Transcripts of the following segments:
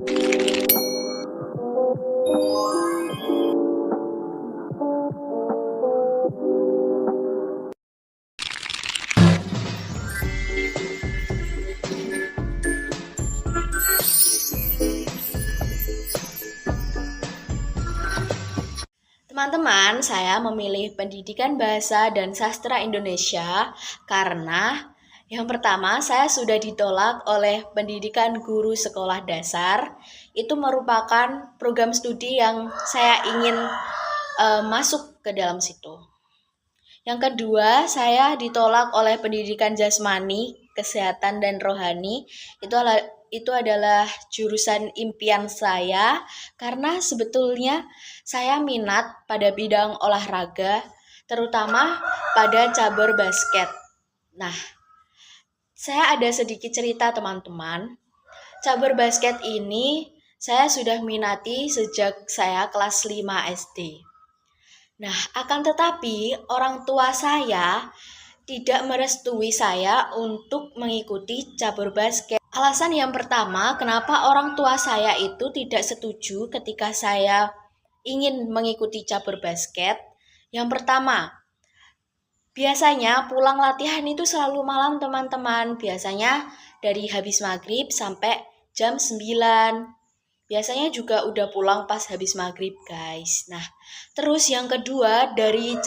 Teman-teman, saya memilih pendidikan bahasa dan sastra Indonesia karena yang pertama, saya sudah ditolak oleh pendidikan guru sekolah dasar. Itu merupakan program studi yang saya ingin masuk ke dalam situ. Yang kedua, saya ditolak oleh pendidikan jasmani, kesehatan dan rohani. Itu adalah jurusan impian saya karena sebetulnya saya minat pada bidang olahraga, terutama pada cabur basket. Nah, saya ada sedikit cerita teman-teman. Cabur basket ini saya sudah minati sejak saya kelas 5 SD. Nah, akan tetapi orang tua saya tidak merestui saya untuk mengikuti cabur basket. Alasan yang pertama, kenapa orang tua saya itu tidak setuju ketika saya ingin mengikuti cabur basket. Yang pertama, biasanya pulang latihan itu selalu malam teman-teman. Biasanya dari habis maghrib sampai jam 9. Biasanya juga udah pulang pas habis maghrib guys. Nah, terus yang kedua dari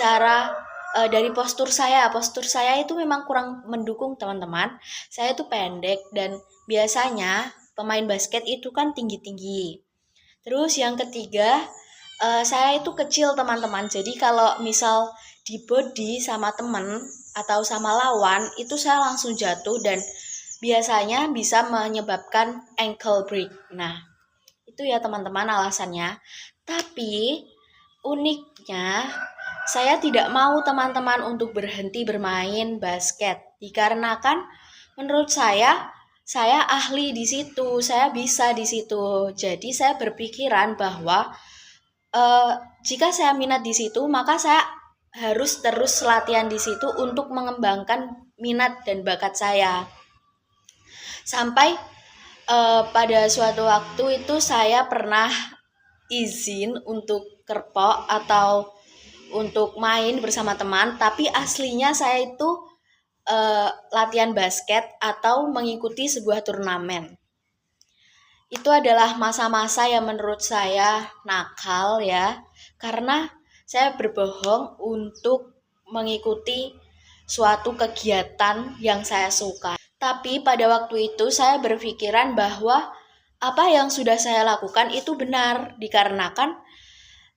postur saya itu memang kurang mendukung teman-teman. Saya itu pendek dan biasanya pemain basket itu kan tinggi-tinggi. Terus yang ketiga, saya itu kecil teman-teman. Jadi kalau misal di body sama temen atau sama lawan itu saya langsung jatuh dan biasanya bisa menyebabkan ankle break. Nah, itu ya teman-teman alasannya. Tapi uniknya saya tidak mau teman-teman untuk berhenti bermain basket. Dikarenakan menurut saya ahli di situ, saya bisa di situ. Jadi saya berpikiran bahwa jika saya minat di situ, maka saya harus terus latihan di situ untuk mengembangkan minat dan bakat saya. Sampai pada suatu waktu itu saya pernah izin untuk kerpok atau untuk main bersama teman, tapi aslinya saya itu latihan basket atau mengikuti sebuah turnamen. Itu adalah masa-masa yang menurut saya nakal ya, karena saya berbohong untuk mengikuti suatu kegiatan yang saya suka. Tapi pada waktu itu saya berpikiran bahwa apa yang sudah saya lakukan itu benar dikarenakan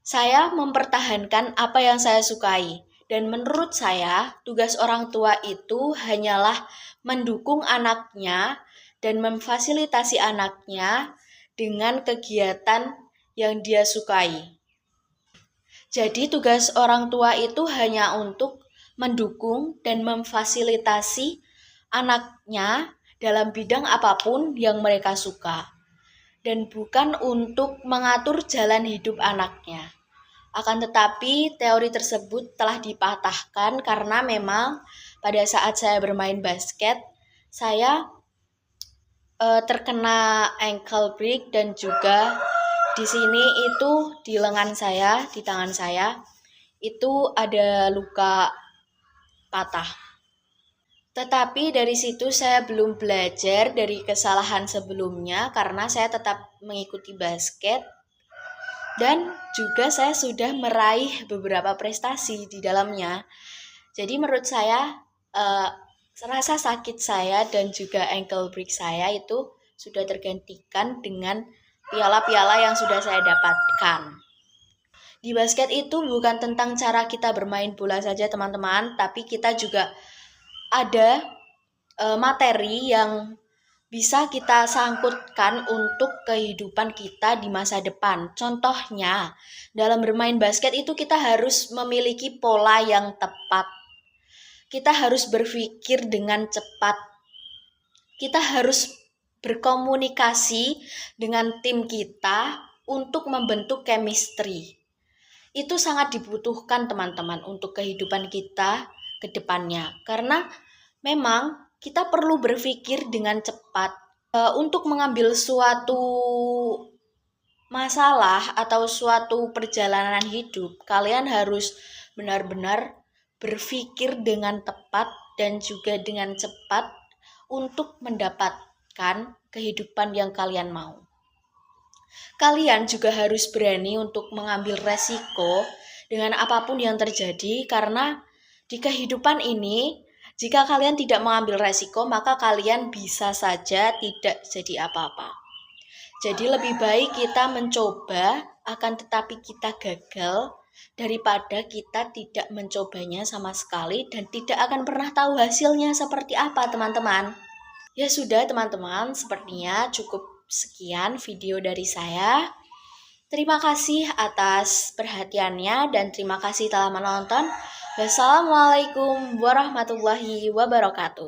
saya mempertahankan apa yang saya sukai. Dan menurut saya, tugas orang tua itu hanyalah mendukung anaknya dan memfasilitasi anaknya dengan kegiatan yang dia sukai. Jadi tugas orang tua itu hanya untuk mendukung dan memfasilitasi anaknya dalam bidang apapun yang mereka suka, dan bukan untuk mengatur jalan hidup anaknya. Akan tetapi teori tersebut telah dipatahkan karena memang pada saat saya bermain basket, saya terkena ankle break dan juga di sini itu di lengan saya, di tangan saya, itu ada luka patah. Tetapi dari situ saya belum belajar dari kesalahan sebelumnya karena saya tetap mengikuti basket dan juga saya sudah meraih beberapa prestasi di dalamnya. Jadi menurut saya rasa sakit saya dan juga ankle break saya itu sudah tergantikan dengan piala-piala yang sudah saya dapatkan. Di basket itu bukan tentang cara kita bermain bola saja teman-teman, tapi kita juga ada materi yang bisa kita sangkutkan untuk kehidupan kita di masa depan. Contohnya, dalam bermain basket itu kita harus memiliki pola yang tepat. Kita harus berpikir dengan cepat. Kita harus berkomunikasi dengan tim kita untuk membentuk chemistry. Itu sangat dibutuhkan teman-teman untuk kehidupan kita ke depannya. Karena memang kita perlu berpikir dengan cepat. Untuk mengambil suatu masalah atau suatu perjalanan hidup, kalian harus benar-benar berpikir dengan tepat dan juga dengan cepat untuk mendapatkan kehidupan yang kalian mau. Kalian juga harus berani untuk mengambil resiko dengan apapun yang terjadi, karena di kehidupan ini, jika kalian tidak mengambil resiko, maka kalian bisa saja tidak jadi apa-apa. Jadi lebih baik kita mencoba, akan tetapi kita gagal, daripada kita tidak mencobanya sama sekali dan tidak akan pernah tahu hasilnya seperti apa, teman-teman. Ya sudah teman-teman, sepertinya cukup sekian video dari saya. Terima kasih atas perhatiannya dan terima kasih telah menonton. Wassalamualaikum warahmatullahi wabarakatuh.